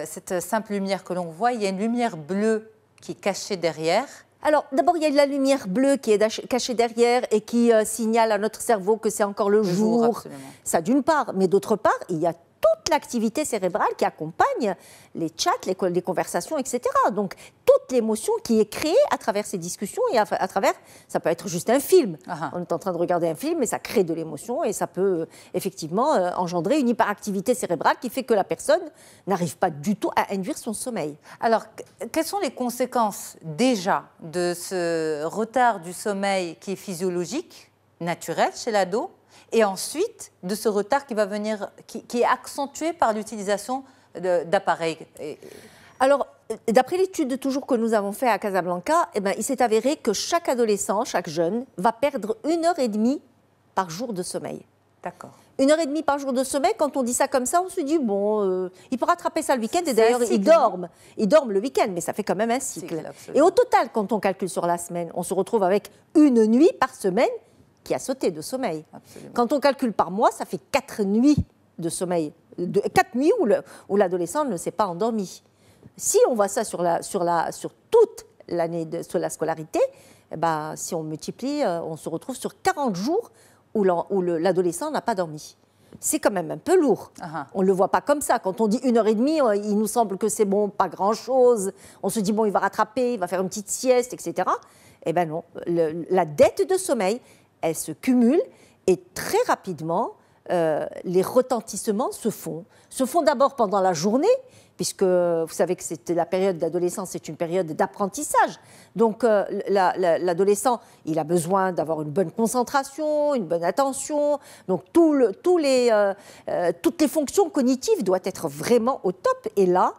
cette simple lumière que l'on voit, il y a une lumière bleue qui est cachée derrière. Alors, d'abord, il y a de la lumière bleue qui est cachée derrière et qui signale à notre cerveau que c'est encore le jour. Absolument. Ça, d'une part. Mais d'autre part, il y a toute l'activité cérébrale qui accompagne les chats, les conversations, etc. Donc, toute l'émotion qui est créée à travers ces discussions et à travers, ça peut être juste un film. On est en train de regarder un film, mais ça crée de l'émotion et ça peut effectivement engendrer une hyperactivité cérébrale qui fait que la personne n'arrive pas du tout à induire son sommeil. Alors, quelles sont les conséquences déjà de ce retard du sommeil qui est physiologique, naturel chez l'ado, et ensuite de ce retard qui va venir, qui est accentué par l'utilisation d'appareils? Alors, d'après l'étude toujours que nous avons fait à Casablanca, eh ben, il s'est avéré que chaque adolescent, chaque jeune, va perdre 1h30 par jour de sommeil. D'accord. 1h30 par jour de sommeil, quand on dit ça comme ça, on se dit, bon, il peut rattraper ça le week-end, et d'ailleurs, ils dorment le week-end, mais ça fait quand même un cycle. Et au total, quand on calcule sur la semaine, on se retrouve avec une nuit par semaine qui a sauté de sommeil. Absolument. Quand on calcule par mois, ça fait 4 nuits de sommeil, 4 nuits où l'adolescent ne s'est pas endormi. Si on voit ça sur toute l'année de la scolarité, eh ben, si on multiplie, on se retrouve sur 40 jours où l'adolescent n'a pas dormi. C'est quand même un peu lourd. On ne le voit pas comme ça. Quand on dit 1h30, il nous semble que c'est bon, pas grand-chose. On se dit, bon, il va rattraper, il va faire une petite sieste, etc. Eh bien non, la dette de sommeil, elle se cumule et très rapidement, les retentissements se font. Se font d'abord pendant la journée, puisque vous savez que la période d'adolescence, c'est une période d'apprentissage. Donc l'adolescent, il a besoin d'avoir une bonne concentration, une bonne attention. Donc toutes les fonctions cognitives doivent être vraiment au top. Et là,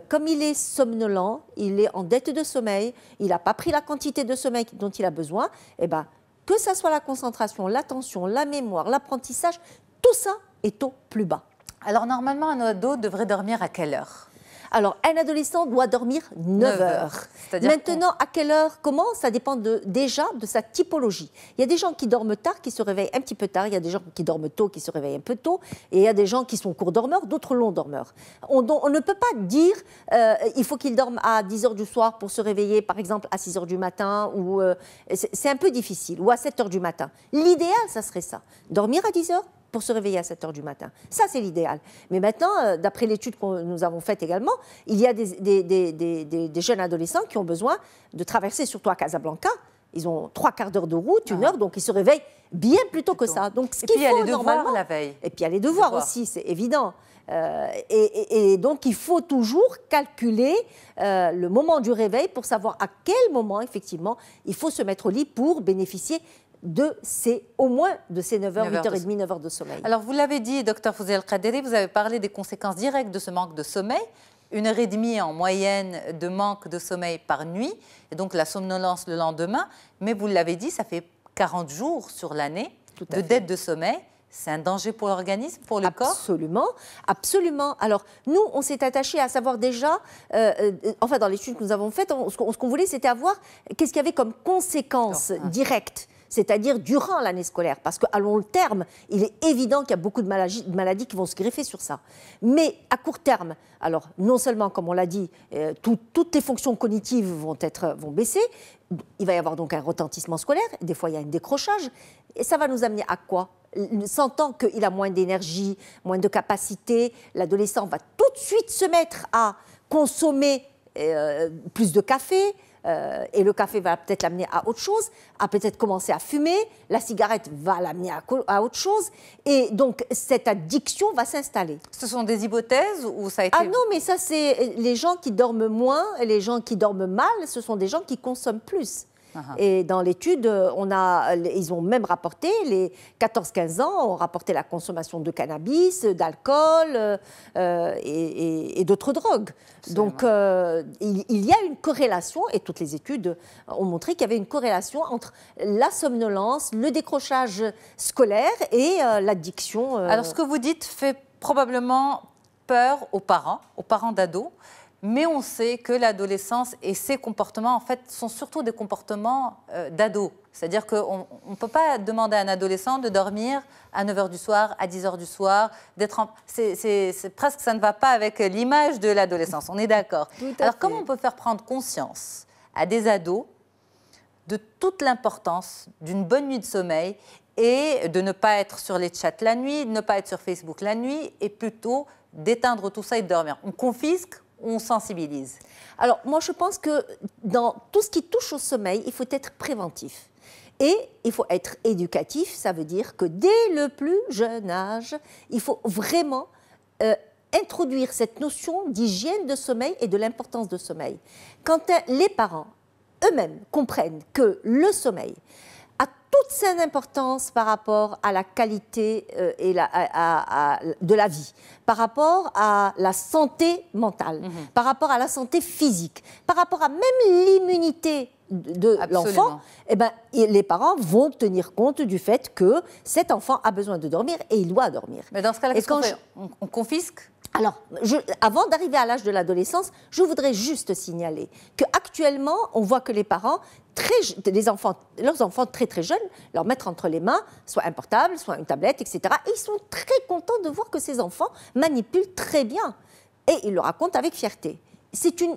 comme il est somnolent, il est en dette de sommeil, il n'a pas pris la quantité de sommeil dont il a besoin, eh ben, que ce soit la concentration, l'attention, la mémoire, l'apprentissage, tout ça est au plus bas. Alors normalement, un ado devrait dormir à quelle heure? Alors, un adolescent doit dormir 9 heures. Maintenant, à quelle heure, comment? Ça dépend déjà de sa typologie. Il y a des gens qui dorment tard, qui se réveillent un petit peu tard. Il y a des gens qui dorment tôt, qui se réveillent un peu tôt. Et il y a des gens qui sont courts dormeurs, d'autres longs dormeurs. On ne peut pas dire il faut qu'il dorme à 10 heures du soir pour se réveiller, par exemple, à 6 heures du matin. C'est un peu difficile. Ou à 7 heures du matin. L'idéal, ça serait ça. Dormir à 10 heures, pour se réveiller à 7 h du matin. Ça, c'est l'idéal. Mais maintenant, d'après l'étude que nous avons faite également, il y a des jeunes adolescents qui ont besoin de traverser, surtout à Casablanca. Ils ont 3/4 d'heure de route, 1 heure, donc ils se réveillent bien plus tôt que ça. Donc, ce qu'il faut normalement, la veille. Et puis il y a les devoirs aussi, c'est évident. Et donc, il faut toujours calculer le moment du réveil pour savoir à quel moment, effectivement, il faut se mettre au lit pour bénéficier au moins de ces 9 h, 8h30, 9 h de sommeil. Alors, vous l'avez dit, Dr Fouziya El Kaderi, vous avez parlé des conséquences directes de ce manque de sommeil. 1h30 en moyenne de manque de sommeil par nuit, et donc la somnolence le lendemain. Mais vous l'avez dit, ça fait 40 jours sur l'année de dette de sommeil. C'est un danger pour l'organisme, pour le corps? Absolument, absolument. Alors, nous, on s'est attaché à savoir déjà, enfin, dans l'étude que nous avons faite, ce qu'on voulait, c'était avoir qu'est-ce qu'il y avait comme conséquences directes, c'est-à-dire durant l'année scolaire, parce qu'à long terme, il est évident qu'il y a beaucoup de maladies qui vont se greffer sur ça. Mais à court terme, alors non seulement, comme on l'a dit, toutes les fonctions cognitives vont baisser, il va y avoir donc un retentissement scolaire, des fois il y a un décrochage, et ça va nous amener à quoi? Sentant qu'il a moins d'énergie, moins de capacité, l'adolescent va tout de suite se mettre à consommer plus de café, et le café va peut-être l'amener à autre chose, à peut-être commencer à fumer, la cigarette va l'amener à autre chose, et donc cette addiction va s'installer. Ce sont des hypothèses ou ça a été... Ah non, mais ça c'est les gens qui dorment moins, les gens qui dorment mal, ce sont des gens qui consomment plus. Et dans l'étude, ils ont même rapporté, les 14-15 ans, ont rapporté la consommation de cannabis, d'alcool et d'autres drogues. Absolument. Donc, il y a une corrélation, et toutes les études ont montré qu'il y avait une corrélation entre la somnolence, le décrochage scolaire et l'addiction. Alors, ce que vous dites fait probablement peur aux parents d'ados. Mais on sait que l'adolescence et ses comportements, en fait, sont surtout des comportements d'ados. C'est-à-dire qu'on ne peut pas demander à un adolescent de dormir à 9 h du soir, à 10 h du soir, c'est presque, ça ne va pas avec l'image de l'adolescence, on est d'accord. Alors, comment on peut faire prendre conscience à des ados de toute l'importance d'une bonne nuit de sommeil et de ne pas être sur les chats la nuit, de ne pas être sur Facebook la nuit, et plutôt d'éteindre tout ça et de dormir? On confisque, on sensibilise? Alors, moi, je pense que dans tout ce qui touche au sommeil, il faut être préventif. Et il faut être éducatif, ça veut dire que dès le plus jeune âge, il faut vraiment introduire cette notion d'hygiène de sommeil et de l'importance de sommeil. Quand les parents eux-mêmes comprennent que le sommeil a toute son importance par rapport à la qualité de la vie, par rapport à la santé mentale, par rapport à la santé physique, par rapport à même l'immunité de l'enfant, eh ben, les parents vont tenir compte du fait que cet enfant a besoin de dormir et il doit dormir. Mais dans ce cas-là, qu'est-ce qu'on fait? On confisque? Alors, avant d'arriver à l'âge de l'adolescence, je voudrais juste signaler qu'actuellement, on voit que les parents, leurs enfants très très jeunes, leur mettre entre les mains soit un portable, soit une tablette, etc. Et ils sont très contents de voir que ces enfants manipulent très bien. Et ils le racontent avec fierté. C'est une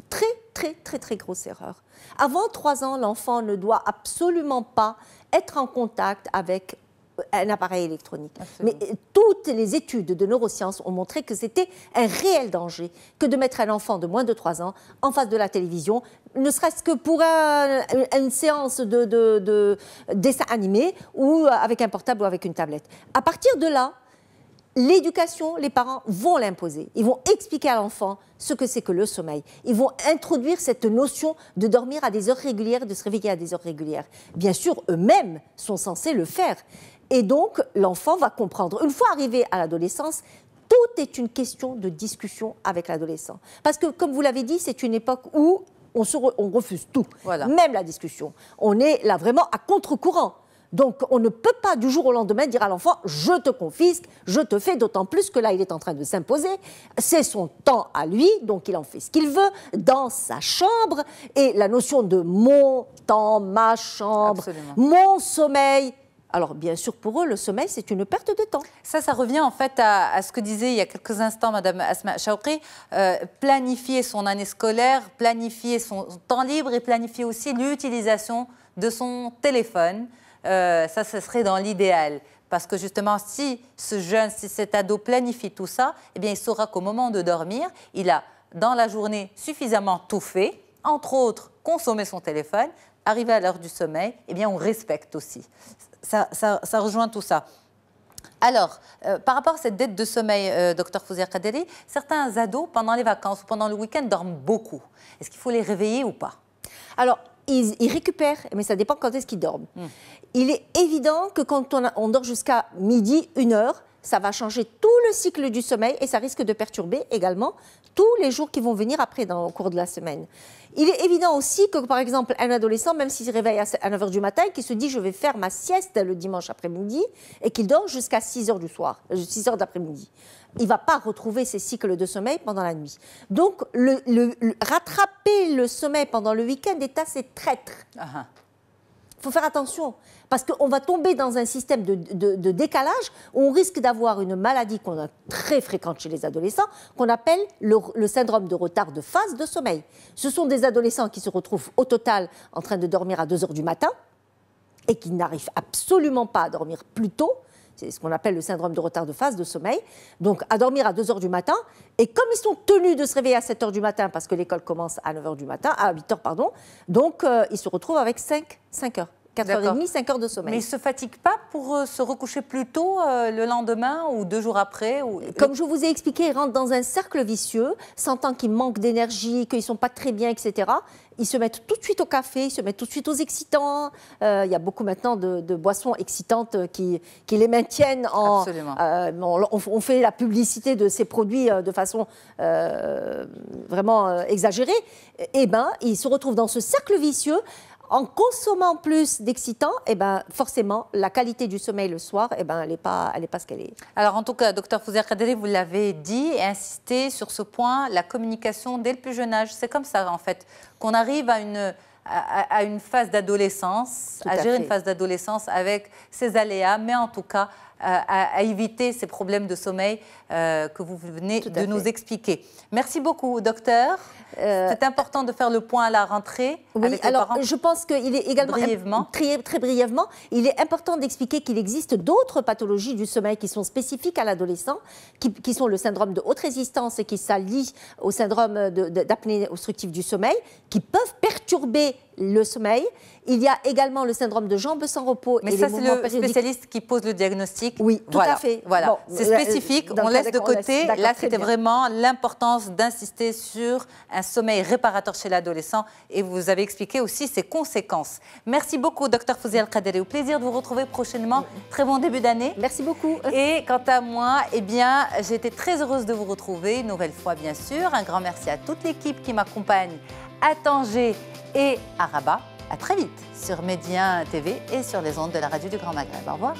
très très très très grosse erreur. Avant 3 ans, l'enfant ne doit absolument pas être en contact avec un appareil électronique. Absolument. Mais toutes les études de neurosciences ont montré que c'était un réel danger que de mettre un enfant de moins de 3 ans en face de la télévision, ne serait-ce que pour une séance de dessin animé ou avec un portable ou avec une tablette. À partir de là, l'éducation, les parents vont l'imposer. Ils vont expliquer à l'enfant ce que c'est que le sommeil. Ils vont introduire cette notion de dormir à des heures régulières, de se réveiller à des heures régulières. Bien sûr, eux-mêmes sont censés le faire. Et donc, l'enfant va comprendre. Une fois arrivé à l'adolescence, tout est une question de discussion avec l'adolescent. Parce que, comme vous l'avez dit, c'est une époque où on refuse tout, voilà. Même la discussion. On est là vraiment à contre-courant. Donc, on ne peut pas du jour au lendemain dire à l'enfant « je te confisque, je te fais », d'autant plus que là, il est en train de s'imposer. C'est son temps à lui, donc il en fait ce qu'il veut, dans sa chambre. Et la notion de « mon temps, ma chambre, absolument. Mon sommeil », alors, bien sûr, pour eux, le sommeil, c'est une perte de temps. Ça revient en fait à ce que disait il y a quelques instants Mme Asma Chawqi, planifier son année scolaire, planifier son temps libre et planifier aussi l'utilisation de son téléphone. Ça, ce serait dans l'idéal. Parce que justement, si ce jeune, si cet ado planifie tout ça, eh bien, il saura qu'au moment de dormir, il a dans la journée suffisamment tout fait, entre autres, consommer son téléphone, arriver à l'heure du sommeil, eh bien, on respecte aussi. Ça rejoint tout ça. Alors, par rapport à cette dette de sommeil, Dr Fouzia Kaderi, certains ados, pendant les vacances ou pendant le week-end, dorment beaucoup. Est-ce qu'il faut les réveiller ou pas? Alors, ils récupèrent, mais ça dépend quand est-ce qu'ils dorment. Il est évident que quand on dort jusqu'à midi, 1 heure, ça va changer tout le cycle du sommeil et ça risque de perturber également tous les jours qui vont venir après au cours de la semaine. Il est évident aussi que, par exemple, un adolescent, même s'il se réveille à 9 h du matin, qui se dit « je vais faire ma sieste le dimanche après-midi » et qu'il dort jusqu'à 6 h du soir, 6 h d'après-midi, il ne va pas retrouver ses cycles de sommeil pendant la nuit. Donc, rattraper le sommeil pendant le week-end est assez traître. Il faut faire attention, parce qu'on va tomber dans un système de décalage où on risque d'avoir une maladie qu'on a très fréquente chez les adolescents, qu'on appelle le syndrome de retard de phase de sommeil. Ce sont des adolescents qui se retrouvent au total en train de dormir à 2 h du matin et qui n'arrivent absolument pas à dormir plus tôt. C'est ce qu'on appelle le syndrome de retard de phase de sommeil. Donc, à dormir à 2 h du matin. Et comme ils sont tenus de se réveiller à 7 h du matin, parce que l'école commence à 9 h du matin, à 8 h, pardon, donc ils se retrouvent avec 5 heures. 4h30, 5 heures de sommeil. Mais ils ne se fatiguent pas pour se recoucher plus tôt le lendemain ou 2 jours après Comme je vous ai expliqué, ils rentrent dans un cercle vicieux, sentant qu'ils manquent d'énergie, qu'ils ne sont pas très bien, etc. Ils se mettent tout de suite au café, ils se mettent tout de suite aux excitants. Il y a beaucoup maintenant de boissons excitantes qui les maintiennent en... Absolument. On fait la publicité de ces produits de façon vraiment exagérée. Eh bien, ils se retrouvent dans ce cercle vicieux. En consommant plus d'excitants, eh ben, forcément, la qualité du sommeil le soir, eh ben, elle n'est pas ce qu'elle est. Alors, en tout cas, Dr Fouzia Kaderi, vous l'avez dit et insisté sur ce point, la communication dès le plus jeune âge. C'est comme ça, en fait, qu'on arrive à une phase d'adolescence, à gérer une phase d'adolescence avec ses aléas, mais en tout cas, à éviter ces problèmes de sommeil que vous venez de nous expliquer. Merci beaucoup, docteur. C'est important de faire le point à la rentrée avec les parents. Je pense qu'il est également, très brièvement, il est important d'expliquer qu'il existe d'autres pathologies du sommeil qui sont spécifiques à l'adolescent, qui sont le syndrome de haute résistance et qui s'allient au syndrome d'apnée obstructive du sommeil, qui peuvent perturber le sommeil. Il y a également le syndrome de jambes sans repos. Mais ça, c'est le spécialiste qui pose le diagnostic. Oui, tout à fait. Voilà. Bon, c'est spécifique, on laisse de côté. Là, c'était vraiment l'importance d'insister sur un sommeil réparateur chez l'adolescent. Et vous avez expliqué aussi ses conséquences. Merci beaucoup, Dr Fouzia Kaderi. Au plaisir de vous retrouver prochainement. Très bon début d'année. Merci beaucoup. Et quant à moi, eh bien, j'ai été très heureuse de vous retrouver une nouvelle fois, bien sûr. Un grand merci à toute l'équipe qui m'accompagne à Tanger et à Rabat. À très vite sur Média TV et sur les ondes de la radio du Grand Maghreb. Au revoir.